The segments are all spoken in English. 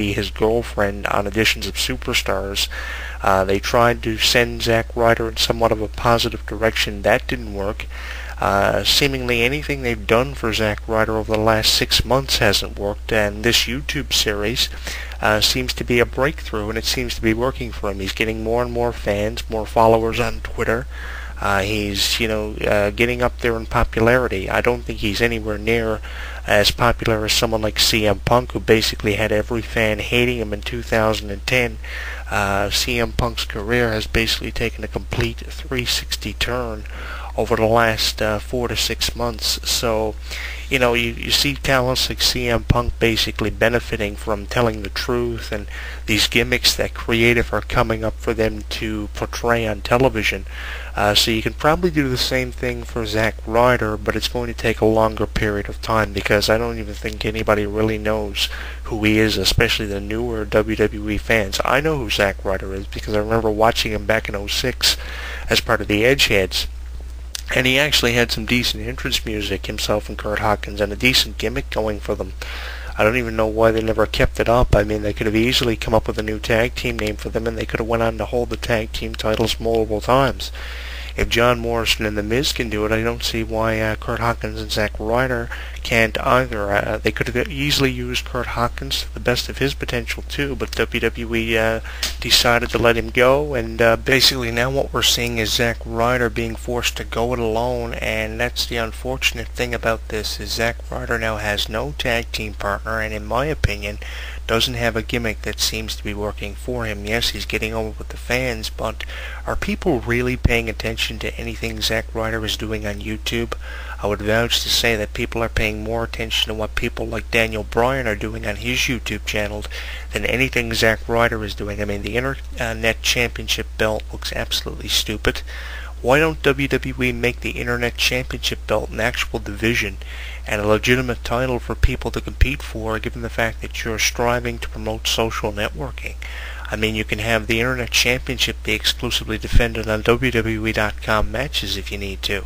be his girlfriend on editions of Superstars. They tried to send Zack Ryder in somewhat of a positive direction. That didn't work. Seemingly anything they've done for Zack Ryder over the last 6 months hasn't worked, and this YouTube series seems to be a breakthrough, and it seems to be working for him. He's getting more and more fans, more followers on Twitter. He's, getting up there in popularity. I don't think he's anywhere near as popular as someone like CM Punk, who basically had every fan hating him in 2010. CM Punk's career has basically taken a complete 360 turn over the last 4 to 6 months. So, you see talents like CM Punk basically benefiting from telling the truth, and these gimmicks that creative are coming up for them to portray on television. So you can probably do the same thing for Zack Ryder, but it's going to take a longer period of time, because I don't even think anybody really knows who he is, especially the newer WWE fans. I know who Zack Ryder is because I remember watching him back in '06 as part of the Edgeheads. And he actually had some decent entrance music, himself and Curt Hawkins, and a decent gimmick going for them. I don't even know why they never kept it up. I mean, they could have easily come up with a new tag team name for them, and they could have went on to hold the tag team titles multiple times. If John Morrison and The Miz can do it, I don't see why Curt Hawkins and Zack Ryder can't either. They could have easily used Curt Hawkins to the best of his potential too, but WWE decided to let him go, and basically now what we're seeing is Zack Ryder being forced to go it alone, and that's the unfortunate thing about this, is Zack Ryder now has no tag team partner, and in my opinion doesn't have a gimmick that seems to be working for him. Yes, he's getting over with the fans, but are people really paying attention to anything Zack Ryder is doing on YouTube? I would vouch to say that people are paying more attention to what people like Daniel Bryan are doing on his YouTube channel than anything Zack Ryder is doing. I mean, the Internet Championship belt looks absolutely stupid. Why don't WWE make the Internet Championship belt an actual division and a legitimate title for people to compete for, given the fact that you're striving to promote social networking? I mean, you can have the Internet Championship be exclusively defended on WWE.com matches if you need to.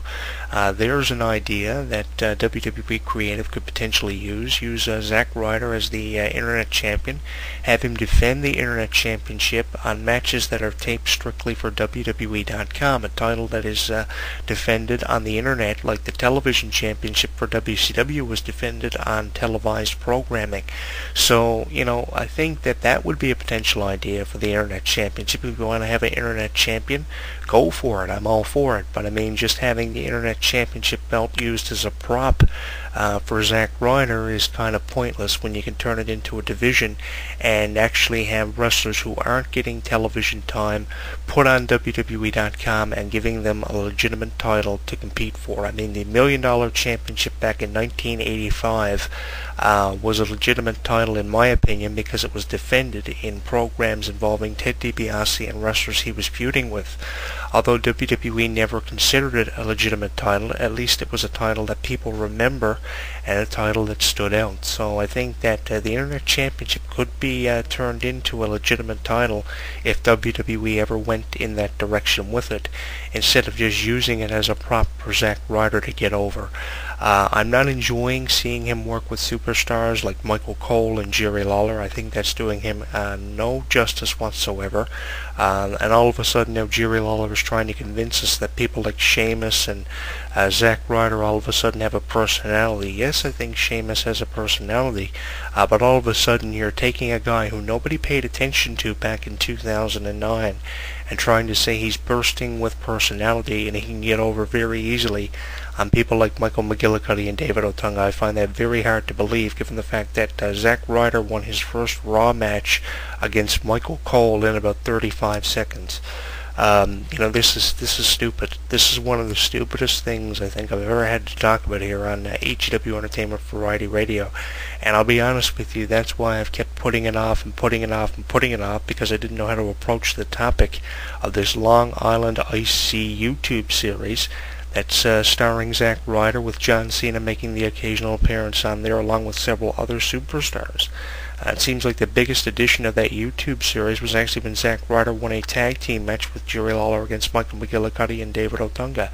There's an idea that WWE Creative could potentially use Zack Ryder as the Internet Champion, have him defend the Internet Championship on matches that are taped strictly for WWE.com, a title that is defended on the Internet like the Television Championship for WCW was defended on televised programming. So, I think that would be a potential idea for the Internet Championship. If you want to have an Internet Champion, go for it. I'm all for it. But I mean, just having the Internet Championship belt used as a prop for Zack Ryder is kind of pointless when you can turn it into a division and actually have wrestlers who aren't getting television time put on WWE.com and giving them a legitimate title to compete for. I mean, the $1 Million Championship back in 1985 was a legitimate title in my opinion because it was defended in programs involving Ted DiBiase and wrestlers he was feuding with. Although WWE never considered it a legitimate title, at least it was a title that people remember and a title that stood out. So I think that the Internet Championship could be turned into a legitimate title if WWE ever went in that direction with it, instead of just using it as a prop for Zack Ryder to get over. I'm not enjoying seeing him work with superstars like Michael Cole and Jerry Lawler. I think that's doing him no justice whatsoever. And all of a sudden now Jerry Lawler is trying to convince us that people like Sheamus and Zack Ryder all of a sudden have a personality. Yes, I think Sheamus has a personality, but all of a sudden you're taking a guy who nobody paid attention to back in 2009 and trying to say he's bursting with personality and he can get over very easily on people like Michael McGillicuddy and David Otunga. I find that very hard to believe, given the fact that Zack Ryder won his first Raw match against Michael Cole in about 35 seconds. This is stupid. This is one of the stupidest things I think I've ever had to talk about here on HW Entertainment Variety Radio. And I'll be honest with you, that's why I've kept putting it off and putting it off and putting it off, because I didn't know how to approach the topic of this Long Island Ice-C YouTube series that's starring Zack Ryder, with John Cena making the occasional appearance on there along with several other superstars. It seems like the biggest addition of that YouTube series was actually when Zack Ryder won a tag team match with Jerry Lawler against Michael McGillicuddy and David Otunga.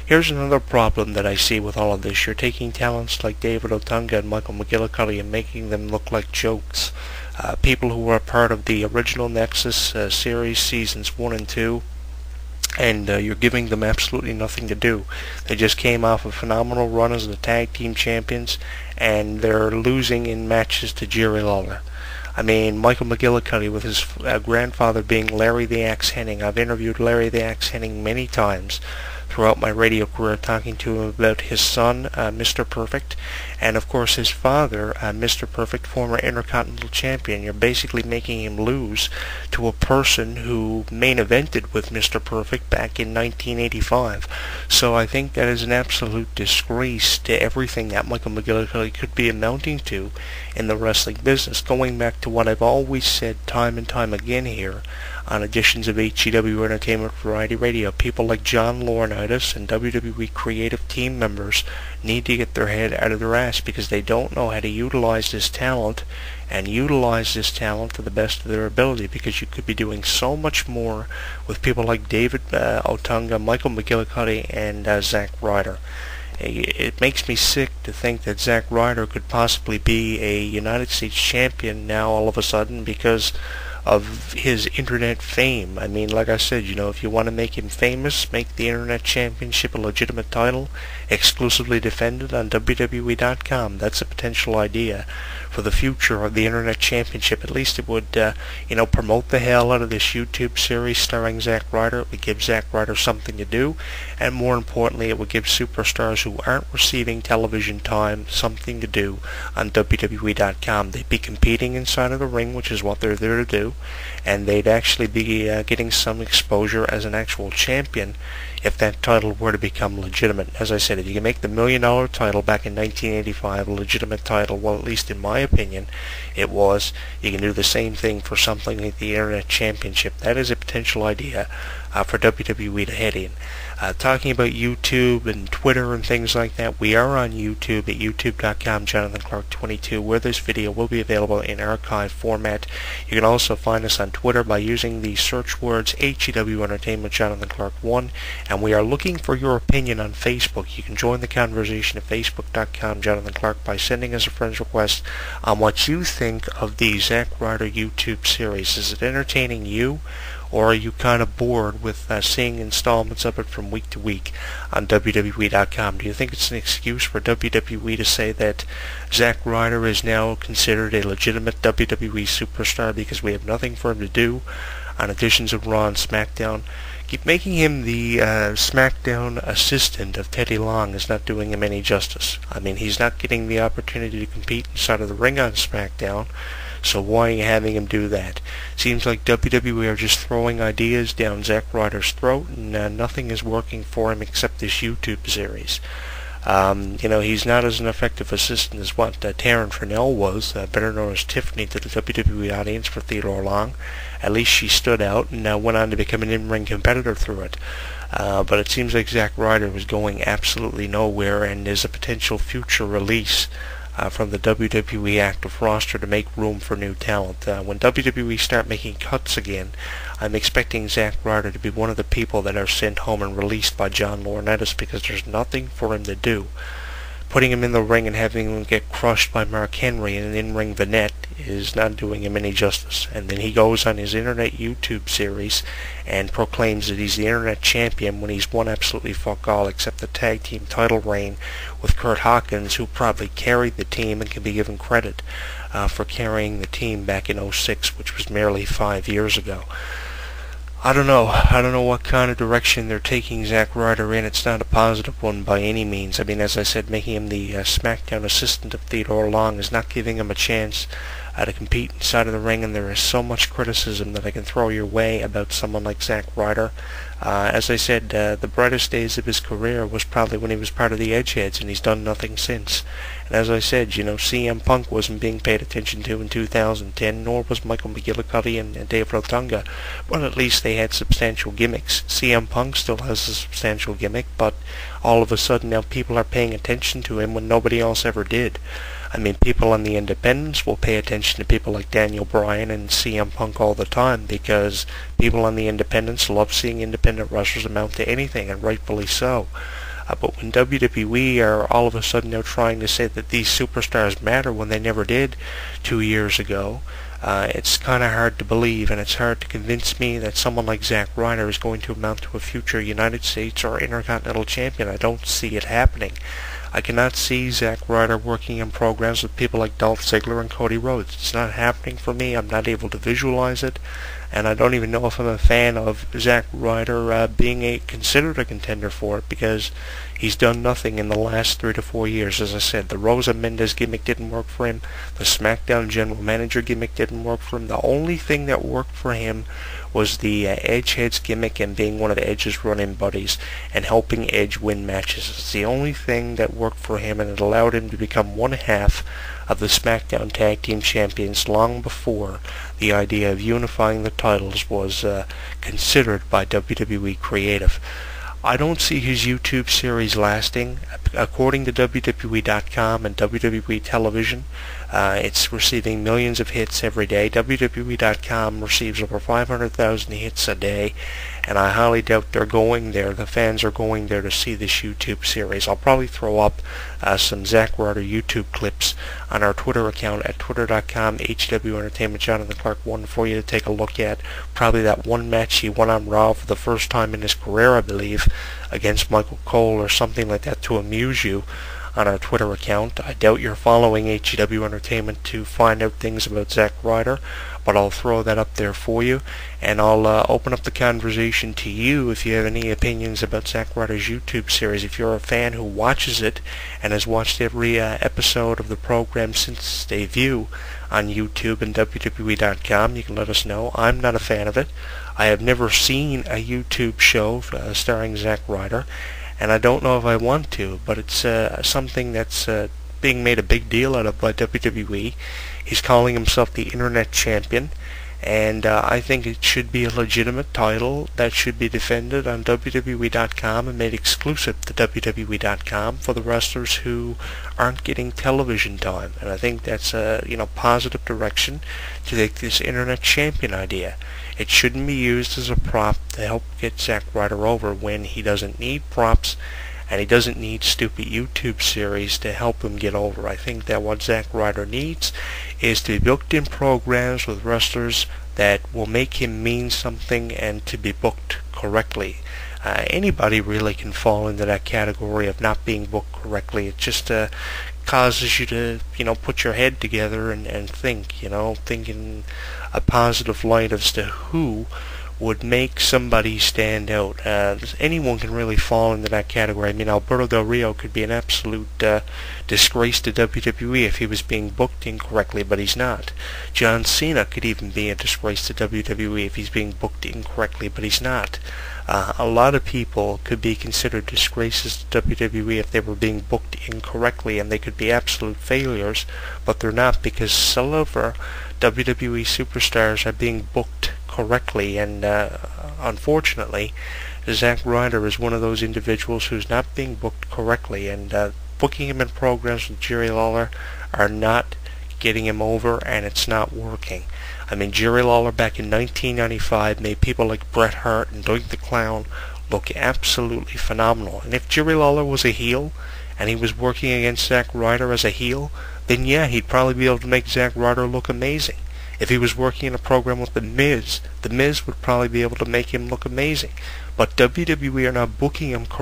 Here's another problem that I see with all of this. You're taking talents like David Otunga and Michael McGillicuddy and making them look like jokes. people who were part of the original Nexus series, seasons 1 and 2, and you're giving them absolutely nothing to do. They just came off a phenomenal run as the tag team champions, and they're losing in matches to Jerry Lawler. I mean, Michael McGillicuddy with his grandfather being Larry the Axe Hennig. I've interviewed Larry the Axe Hennig many times throughout my radio career, talking to him about his son, Mr. Perfect, and of course his father, Mr. Perfect, former Intercontinental Champion. You're basically making him lose to a person who main evented with Mr. Perfect back in 1985. So I think that is an absolute disgrace to everything that Michael McGillicuddy could be amounting to in the wrestling business. Going back to what I've always said time and time again here on editions of HCW Entertainment Variety Radio, people like John Laurinaitis and WWE creative team members need to get their head out of their ass, because they don't know how to utilize this talent and utilize this talent to the best of their ability, because you could be doing so much more with people like David Otunga, Michael McGillicuddy, and Zack Ryder. It makes me sick to think that Zack Ryder could possibly be a United States champion now all of a sudden because of his internet fame. I mean, like I said, if you want to make him famous, make the Internet Championship a legitimate title, exclusively defended on WWE.com. That's a potential idea for the future of the Internet Championship. At least it would, promote the hell out of this YouTube series starring Zack Ryder. It would give Zack Ryder something to do, and more importantly, it would give superstars who aren't receiving television time something to do on WWE.com. They'd be competing inside of the ring, which is what they're there to do, and they'd actually be getting some exposure as an actual champion if that title were to become legitimate. As I said, if you can make the $1 million title back in 1985 a legitimate title, well, at least in my opinion, it was, you can do the same thing for something like the Internet Championship. That is a potential idea for WWE to head in. Talking about YouTube and Twitter and things like that, we are on YouTube at youtube.com JonathanClarke22, where this video will be available in archive format. You can also find us on Twitter by using the search words HCW Entertainment Jonathan Clarke 1, and we are looking for your opinion on Facebook. You can join the conversation at facebook.com Jonathan Clarke by sending us a friend's request on what you think of the Zack Ryder YouTube series. Is it entertaining you, or are you kind of bored with seeing installments of it from week to week on WWE.com? Do you think it's an excuse for WWE to say that Zack Ryder is now considered a legitimate WWE superstar because we have nothing for him to do on editions of Raw and SmackDown? Keep making him the SmackDown assistant of Teddy Long is not doing him any justice. I mean, he's not getting the opportunity to compete inside of the ring on SmackDown, so why are you having him do that? Seems like WWE are just throwing ideas down Zack Ryder's throat, and nothing is working for him except this YouTube series. He's not as an effective assistant as what Taryn Furnell was, better known as Tiffany to the WWE audience for Theodore Long. At least she stood out and went on to become an in-ring competitor through it. But it seems like Zack Ryder was going absolutely nowhere, and is a potential future release from the WWE active roster to make room for new talent. When WWE start making cuts again, I'm expecting Zack Ryder to be one of the people that are sent home and released by John Laurinaitis, because there's nothing for him to do. Putting him in the ring and having him get crushed by Mark Henry in an in-ring vignette is not doing him any justice. And then he goes on his internet YouTube series and proclaims that he's the internet champion when he's won absolutely fuck all except the tag team title reign with Kurt Hawkins, who probably carried the team and can be given credit for carrying the team back in '06, which was merely 5 years ago. I don't know what kind of direction they're taking Zack Ryder in. It's not a positive one by any means. I mean, as I said, making him the SmackDown assistant of Theodore Long is not giving him a chance to compete inside of the ring, and there is so much criticism that I can throw your way about someone like Zack Ryder. As I said, the brightest days of his career was probably when he was part of the Edgeheads, and he's done nothing since. And as I said, CM Punk wasn't being paid attention to in 2010, nor was Michael McGillicuddy and Dave Rotunda, but at least they had substantial gimmicks. CM Punk still has a substantial gimmick, but all of a sudden now people are paying attention to him when nobody else ever did. I mean, people on the independents will pay attention to people like Daniel Bryan and CM Punk all the time, because people on the independents love seeing independent wrestlers amount to anything, and rightfully so. But when WWE are all of a sudden now trying to say that these superstars matter when they never did 2 years ago, It's kind of hard to believe, and it's hard to convince me that someone like Zack Ryder is going to amount to a future United States or Intercontinental Champion. I don't see it happening. I cannot see Zack Ryder working in programs with people like Dolph Ziggler and Cody Rhodes. It's not happening for me. I'm not able to visualize it, and I don't even know if I'm a fan of Zack Ryder being considered a contender for it, because he's done nothing in the last 3 to 4 years. As I said, the Rosa Mendes gimmick didn't work for him. The SmackDown General Manager gimmick didn't work for him. The only thing that worked for him was the Edgeheads gimmick and being one of Edge's run-in buddies and helping Edge win matches. It's the only thing that worked for him, and it allowed him to become one half of the SmackDown Tag Team Champions long before the idea of unifying the titles was considered by WWE Creative. I don't see his YouTube series lasting. According to WWE.com and WWE Television, it's receiving millions of hits every day. WWE.com receives over 500,000 hits a day, and I highly doubt they're going there. The fans are going there to see this YouTube series. I'll probably throw up some Zack Ryder YouTube clips on our Twitter account at twitter.com HW Entertainment Jonathan Clarke 1 for you to take a look at. Probably that one match he won on Raw for the first time in his career, I believe, against Michael Cole or something like that, to amuse you on our Twitter account. I doubt you're following HW Entertainment to find out things about Zack Ryder, but I'll throw that up there for you, and I'll open up the conversation to you if you have any opinions about Zack Ryder's YouTube series. If you're a fan who watches it and has watched every episode of the program since its debut on YouTube and WWE.com, you can let us know. I'm not a fan of it. I have never seen a YouTube show starring Zack Ryder, and I don't know if I want to, but it's something that's being made a big deal out of by WWE. He's calling himself the Internet Champion, and I think it should be a legitimate title that should be defended on WWE.com and made exclusive to WWE.com for the wrestlers who aren't getting television time. And I think that's a positive direction to take this Internet Champion idea. It shouldn't be used as a prop to help get Zack Ryder over when he doesn't need props, and he doesn't need stupid YouTube series to help him get over. I think that what Zack Ryder needs is to be booked in programs with wrestlers that will make him mean something and to be booked correctly. Anybody really can fall into that category of not being booked correctly. It just causes you to, put your head together and think, think in a positive light as to who would make somebody stand out. Anyone can really fall into that category. I mean, Alberto Del Rio could be an absolute disgrace to WWE if he was being booked incorrectly, but he's not. John Cena could even be a disgrace to WWE if he's being booked incorrectly, but he's not. A lot of people could be considered disgraces to WWE if they were being booked incorrectly, and they could be absolute failures, but they're not, because some of our WWE superstars are being booked correctly, and unfortunately Zack Ryder is one of those individuals who's not being booked correctly, and booking him in programs with Jerry Lawler are not getting him over, and it's not working. I mean, Jerry Lawler back in 1995 made people like Bret Hart and Doink the Clown look absolutely phenomenal, and if Jerry Lawler was a heel and he was working against Zack Ryder as a heel, then yeah, he'd probably be able to make Zack Ryder look amazing. If he was working in a program with The Miz would probably be able to make him look amazing. But WWE are not booking him correctly.